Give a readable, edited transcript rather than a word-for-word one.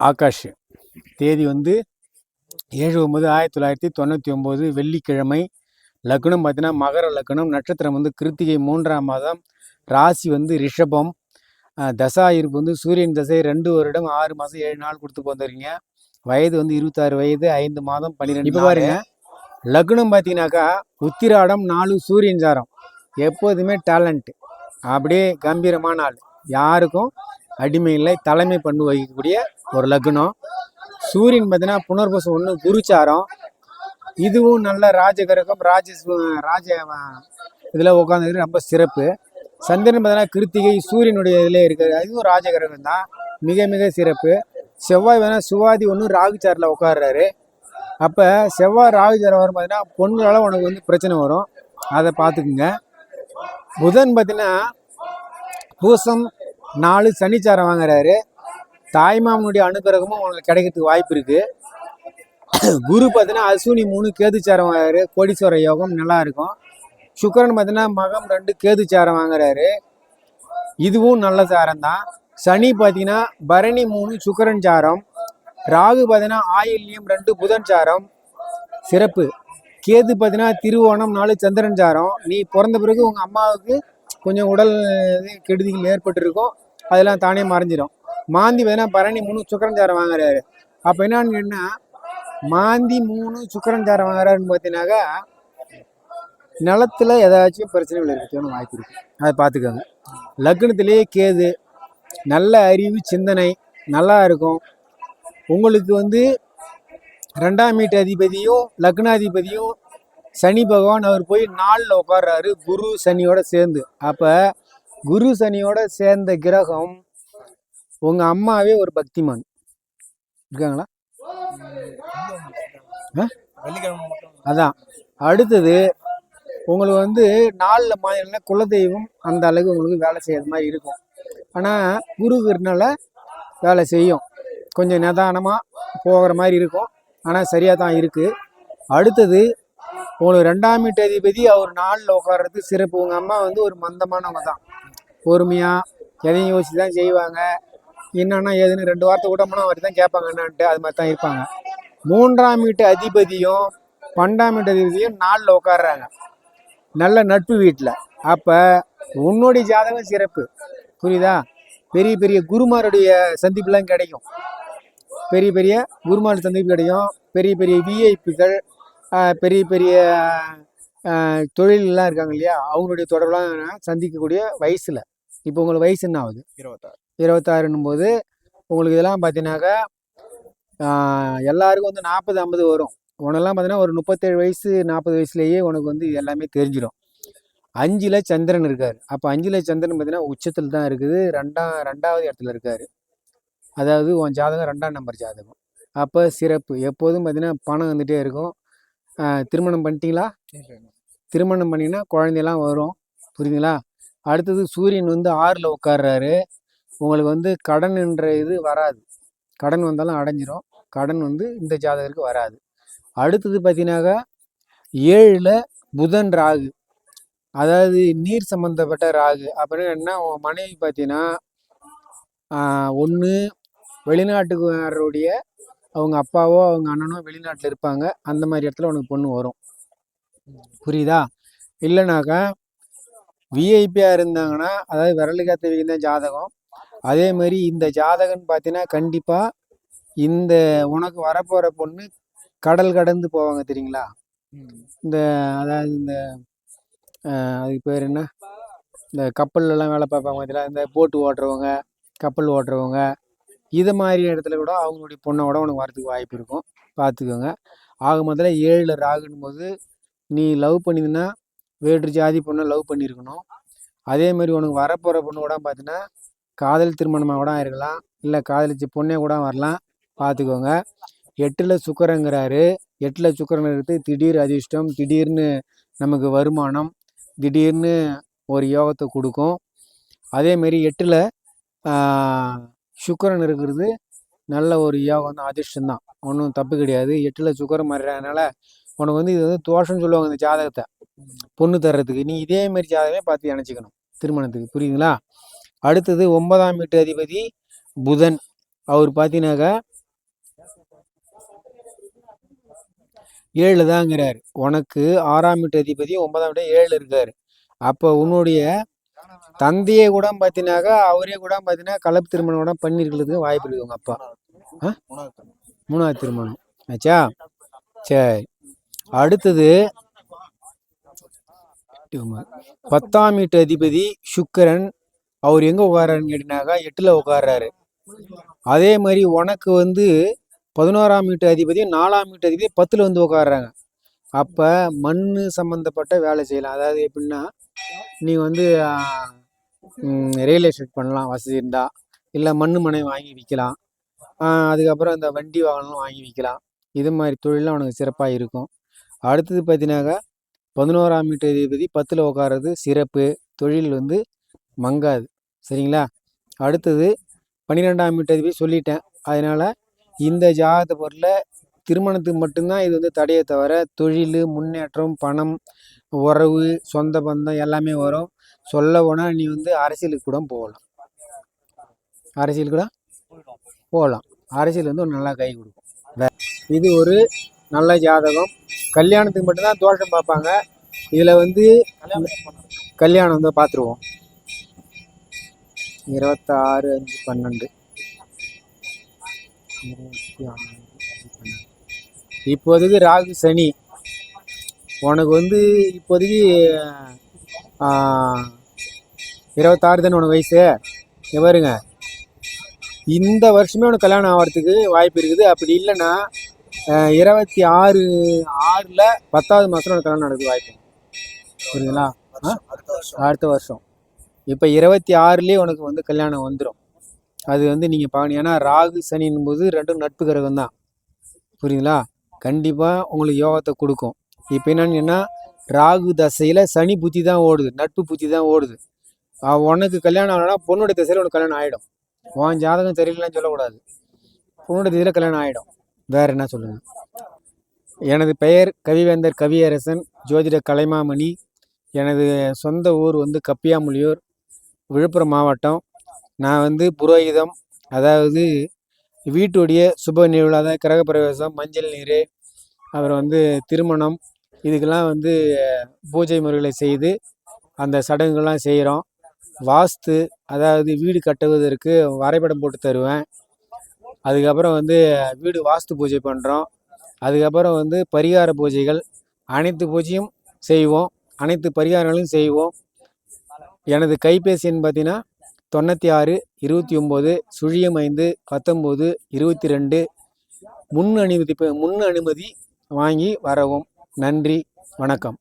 ஆகாஷ். தேதி வந்து 7/9/1999 வெள்ளிக்கிழமை. லக்னம் பார்த்தீங்கன்னா மகர லக்னம். நட்சத்திரம் வந்து கிருத்திகை 3ஆம் மாதம். ராசி வந்து ரிஷபம். தசா இருப்பு வந்து சூரியன் தசை 2 வருடம் 6 மாதம் 7 நாள் கொடுத்து போந்துறீங்க. வயது வந்து 26 வயது 5 மாதம் 12. இப்போ பாருங்க, லக்னம் பார்த்தீங்கன்னாக்கா உத்திராடம் 4 சூரியன் சாரம். எப்போதுமே டேலண்ட், அப்படியே கம்பீரமான ஆள், யாருக்கும் அடிமை இல்லை, தலைமை பண்ணு வகிக்கக்கூடிய ஒரு லக்னம். சூரியன் பார்த்தீங்கன்னா புனர்பூசம் 1 குருச்சாரம். இதுவும் நல்ல ராஜகிரகம், ராஜ இதில் உட்காந்துருக்கு, ரொம்ப சிறப்பு. சந்திரன் பார்த்தீங்கன்னா கிருத்திகை சூரியனுடைய இதில் இருக்கிறது, அதுவும் ராஜகிரகம் தான், மிக மிக சிறப்பு. செவ்வாய் பார்த்தீங்கன்னா சுவாதி 1 ராகுச்சாரில் உட்காடுறாரு. அப்போ செவ்வாய் ராகுச்சாரம் வரும் பார்த்தீங்கன்னா பொண்ணுகளால் உனக்கு வந்து பிரச்சனை வரும், அதை பார்த்துக்குங்க. புதன் பார்த்தீங்கன்னா பூசம் 4 சனிச்சாரம் வாங்குறாரு. தாய்மாமனுடைய அனுகிரகமும் உங்களுக்கு கிடைக்கிறதுக்கு வாய்ப்பு இருக்குது. குரு பார்த்தீங்கன்னா அஸ்வினி 3 கேதுச்சாரம் வாங்குறாரு, கோடீஸ்வர யோகம் நல்லா இருக்கும். சுக்கரன் பார்த்தீங்கன்னா மகம் 2 கேதுச்சாரம் வாங்குறாரு, இதுவும் நல்ல சாரம் தான். சனி பார்த்தீங்கன்னா பரணி 3 சுக்கரன் சாரம். ராகு பார்த்தீங்கன்னா ஆயில்யம் 2 புதன் சாரம், சிறப்பு. கேது பார்த்தீங்கன்னா திருவோணம் 4 சந்திரன் சாரம். நீ பிறந்த பிறகு உங்கள் அம்மாவுக்கு கொஞ்சம் உடல் கெடுதிகள் ஏற்பட்டுருக்கும், அதெல்லாம் தானே மறைஞ்சிடும். மாந்தி பார்த்தீங்கன்னா பரணி 3 சுக்கரன் சாரம் வாங்குறாரு. அப்போ என்னன்னு கேட்டால் மாந்தி 3 சுக்கரன் சாரம் வாங்குறாருன்னு பார்த்தீங்கன்னாக்கா நிலத்தில் ஏதாச்சும் பிரச்சனைகள் இருக்குன்னு வாய்ப்பு இருக்கு, அதை பார்த்துக்கோங்க. லக்னத்திலேயே கேது, நல்ல அறிவு சிந்தனை நல்லா இருக்கும். உங்களுக்கு வந்து 2ஆம் வீட்டு அதிபதியும் லக்னாதிபதியும் சனி பகவான் அவர் போய் 4ல் உட்கார்றாரு, குரு சனியோட சேர்ந்து. அப்போ குரு சனியோட சேர்ந்த கிரகம் உங்கள் அம்மாவே ஒரு பக்திமான் இருக்காங்களா? அதான். அடுத்தது உங்களுக்கு வந்து 4ல் மாதம்னா குலதெய்வம் அந்த அளவுக்கு உங்களுக்கு வேலை செய்யறது மாதிரி இருக்கும். ஆனால் குருக்கிறதுனால வேலை செய்யும், கொஞ்சம் நிதானமாக போகிற மாதிரி இருக்கும், ஆனால் சரியாக தான் இருக்குது. அடுத்தது உங்களுக்கு 2ஆம் வீட்டு அதிபதி அவர் 4ல் உட்கார்றது சிறப்பு. உங்கள் அம்மா வந்து ஒரு மந்தமானவங்க தான், பொறுமையாக எதையும் யோசிச்சு தான் செய்வாங்க. என்னன்னா ஏதுன்னு 2 வார்த்தை கூட அவர் தான் கேட்பாங்க என்னான்ட்டு, அது மாதிரி தான் இருப்பாங்க. 3ஆம் வீட்டு அதிபதியும் 12ஆம் வீட்டு அதிபதியும் 4ல் உட்காடுறாங்க, நல்ல நட்பு வீட்டில். அப்போ உன்னுடைய ஜாதகம் சிறப்பு, புரியுதா? பெரிய பெரிய குருமாருடைய சந்திப்புலாம் கிடைக்கும், பெரிய பெரிய குருமார் சந்திப்பு கிடைக்கும். பெரிய பெரிய விஐபிகள், பெரிய பெரிய தொழிலெலாம் இருக்காங்க இல்லையா, அவங்களுடைய தொடர்பெலாம் சந்திக்கக்கூடிய வயசில். இப்போ உங்களுக்கு வயசு என்ன ஆகுது? 26 போது உங்களுக்கு இதெல்லாம் பார்த்தீங்கன்னாக்கா எல்லாருக்கும் வந்து 40-50 வரும். உனெல்லாம் பார்த்தீங்கன்னா ஒரு 37 வயசு 40 வயசுலேயே உனக்கு வந்து எல்லாமே தெரிஞ்சிடும். 5ல் சந்திரன் இருக்கார். அப்போ 5ல் சந்திரன் பார்த்தீங்கன்னா உச்சத்தில் தான் இருக்குது, 2ஆவது இடத்துல இருக்கார். அதாவது உன் ஜாதகம் 2ஆம் நம்பர் ஜாதகம். அப்போ சிறப்பு. எப்போதும் பார்த்தீங்கன்னா பணம் வந்துகிட்டே இருக்கும். திருமணம் பண்ணிட்டீங்களா? திருமணம் பண்ணிங்கன்னா குழந்தையெல்லாம் வரும், புரியுதுங்களா? அடுத்தது சூரியன் வந்து 6ல் உட்கார்றாரு. உங்களுக்கு வந்து கடன் என்ற இது வராது, கடன் வந்தாலும் அடைஞ்சிரும், கடன் வந்து இந்த ஜாதகருக்கு வராது. அடுத்தது பார்த்தீங்கன்னாக்கா 7ல் புதன் ராகு, அதாவது நீர் சம்மந்தப்பட்ட ராகு. அப்புறம் என்ன, உன் மனைவி பார்த்தீங்கன்னா ஒன்று வெளிநாட்டுக்காரருடைய அவங்க அப்பாவோ அவங்க அண்ணனோ வெளிநாட்டில் இருப்பாங்க, அந்த மாதிரி இடத்துல உனக்கு பொண்ணு வரும், புரியுதா? இல்லைனாக்கா விஐபியாக இருந்தாங்கன்னா, அதாவது விரலுக்காத்த வைக்கிற ஜாதகம். அதே மாதிரி இந்த ஜாதகம்னு பார்த்தீங்கன்னா கண்டிப்பாக இந்த உனக்கு வரப்போகிற பொண்ணு கடல் கடந்து போவாங்க தெரியுங்களா? இந்த அதாவது இந்த அதுக்கு பேர் என்ன, இந்த கப்பல்லாம் வேலை பார்ப்பாங்க பார்த்தீங்களா, இந்த போட்டு ஓட்டுறவங்க, கப்பல் ஓட்டுறவங்க, இது மாதிரி இடத்துல கூட அவங்களுடைய பொண்ணோட உனக்கு வரதுக்கு வாய்ப்பு இருக்கும், பார்த்துக்கோங்க. ஆக முதல்ல 7ல் ராகுன்னு போது நீ லவ் பண்ணிதுன்னா வேற்று ஜாதி பொண்ணை லவ் பண்ணியிருக்கணும். அதே மாதிரி உனக்கு வரப்போகிற பொண்ணு கூட பார்த்தீங்கன்னா காதல் திருமணமாக கூட இருக்கலாம், இல்லை காதலிச்சு பொண்ணே கூட வரலாம், பார்த்துக்கோங்க. 8ல் சுக்கரங்கிறாரு. 8ல் சுக்கரன் எடுத்து திடீர் அதிர்ஷ்டம், திடீர்னு நமக்கு வருமானம், திடீர்னு ஒரு யோகத்தை கொடுக்கும். அதேமாரி 8ல் சுக்கரன் இருக்கிறது நல்ல ஒரு யோகம் தான், அதிர்ஷ்டம்தான், ஒன்றும் தப்பு கிடையாது. 8ல் சுக்கரன் மாறிறதுனால உனக்கு வந்து இது வந்து தோஷம்னு சொல்லுவாங்க இந்த ஜாதகத்தை பொண்ணு தர்றதுக்கு. நீ இதே மாதிரி ஜாதகமே பார்த்து நினச்சிக்கணும் திருமணத்துக்கு, புரியுதுங்களா? அடுத்தது 9ஆம் வீட்டு அதிபதி புதன். அவர் பார்த்தீங்கன்னாக்கா 7 தாங்கிறாரு. உனக்கு 6ஆம் வீட்டு அதிபதி 9ஆம் வீடு 7 இருக்காரு. அப்போ உன்னுடைய தந்தையை கூட பார்த்தீங்கன்னாக்கா அவரே கூட பார்த்தீங்கன்னா கலப்பு திருமணம் கூட பண்ணிருக்கிறதுக்கு வாய்ப்பு இருக்குது உங்க அப்பா. 3வது திருமணம் ஆச்சா? சரி. அடுத்தது 10ஆம் வீட்டு அதிபதி சுக்கிரன். அவர் எங்க உட்கார்றாருன்னு கேட்டீங்கன்னாக்கா 8ல் உட்கார்றாரு. அதே மாதிரி உனக்கு வந்து 11ஆம் வீட்டு அதிபதி 4ஆம் வீட்டு அதிபதி 10ல் வந்து உட்கார்றாங்க. அப்போ மண் சம்மந்தப்பட்ட வேலை செய்யலாம். அதாவது எப்படின்னா நீ வந்து ரியல் எஸ்டேட் பண்ணலாம் வசதி இருந்தால், இல்லை மண் மனை வாங்கி விற்கலாம். அதுக்கப்புறம் இந்த வண்டி வாகனம் வாங்கி விற்கலாம். இது மாதிரி தொழிலாம் உனக்கு சிறப்பாக இருக்கும். அடுத்தது பார்த்தீங்கன்னாக்கா 11ஆம் வீட்டு அதிபதி 10ல் உட்கார்றது சிறப்பு. தொழில் வந்து மங்காது. சரிங்களா? அடுத்தது 12ஆம் வீட்டு அதிபதி சொல்லிட்டேன். அதனால் இந்த ஜாதகத்தை பொருளை திருமணத்துக்கு மட்டும்தான் இது வந்து தடையை தவிர தொழில் முன்னேற்றம் பணம் உறவு சொந்த பந்தம் எல்லாமே வரும். சொல்ல போனால் நீ வந்து அரசியலுக்கு கூட போகலாம். அரசியல் கூட போகலாம். அரசியல் வந்து ஒரு நல்லா கை கொடுக்கும். இது ஒரு நல்ல ஜாதகம். கல்யாணத்துக்கு மட்டும்தான் தோஷம் பார்ப்பாங்க. இதில் வந்து கல்யாணம் வந்து பார்த்துருவோம். 26/5/12 இப்போதைக்கு ராகு சனி உனக்கு வந்து இப்போதைக்கு 26 தானே உனக்கு வயசு. பாருங்க, இந்த வருஷமே உனக்கு கல்யாணம் ஆகிறதுக்கு வாய்ப்பு இருக்குது. அப்படி இல்லைன்னா 26/6 10வது மாதம் உனக்கு கல்யாணம் நடக்குது வாய்ப்பு. புரியுதுங்களா? அடுத்த வருஷம். இப்போ 26லேயே உனக்கு வந்து கல்யாணம் வந்துடும். அது வந்து நீங்கள் பார்க்கணும். ஏன்னா ராகு சனின் போது ரெண்டும் நட்பு கிரகம் தான். புரியுதுங்களா? கண்டிப்பாக உங்களுக்கு யோகத்தை கொடுக்கும். இப்போ என்னன்னா ராகு தசையில் சனி புத்தி தான் ஓடுது, நட்பு புத்தி தான் ஓடுது. உனக்கு கல்யாணம் ஆகணும்னா பொண்ணுடைய திசையில் உனக்கு கல்யாணம் ஆகிடும். உன் ஜாதகம் சரியில்லைன்னு சொல்லக்கூடாது. பொண்ணுடைய திசையில் கல்யாணம் ஆகிடும். வேற என்ன சொல்லுங்க? எனது பெயர் கவிவேந்தர் கவியரசன், ஜோதிட கலைமாமணி. எனது சொந்த ஊர் வந்து கப்பியாமொழியூர், விழுப்புரம் மாவட்டம். நான் வந்து புரோகிதம், அதாவது வீட்டுடைய சுப நிகழ்வு, அதாவது கிரகப்பிரவேசம், மஞ்சள் நீர், அப்புறம் வந்து திருமணம், இதுக்கெல்லாம் வந்து பூஜை முறைகளை செய்து அந்த சடங்குகள்லாம் செய்கிறோம். வாஸ்து, அதாவது வீடு கட்டுவதற்கு வரைபடம் போட்டு தருவேன். அதுக்கப்புறம் வந்து வீடு வாஸ்து பூஜை பண்ணுறோம். அதுக்கப்புறம் வந்து பரிகார பூஜைகள், அனைத்து பூஜையும் செய்வோம், அனைத்து பரிகாரங்களையும் செய்வோம். எனது கைபேசி எண் பார்த்தீங்கன்னா 96 29 05 19 22. முன் அனுமதி வாங்கி வரவும். நன்றி, வணக்கம்.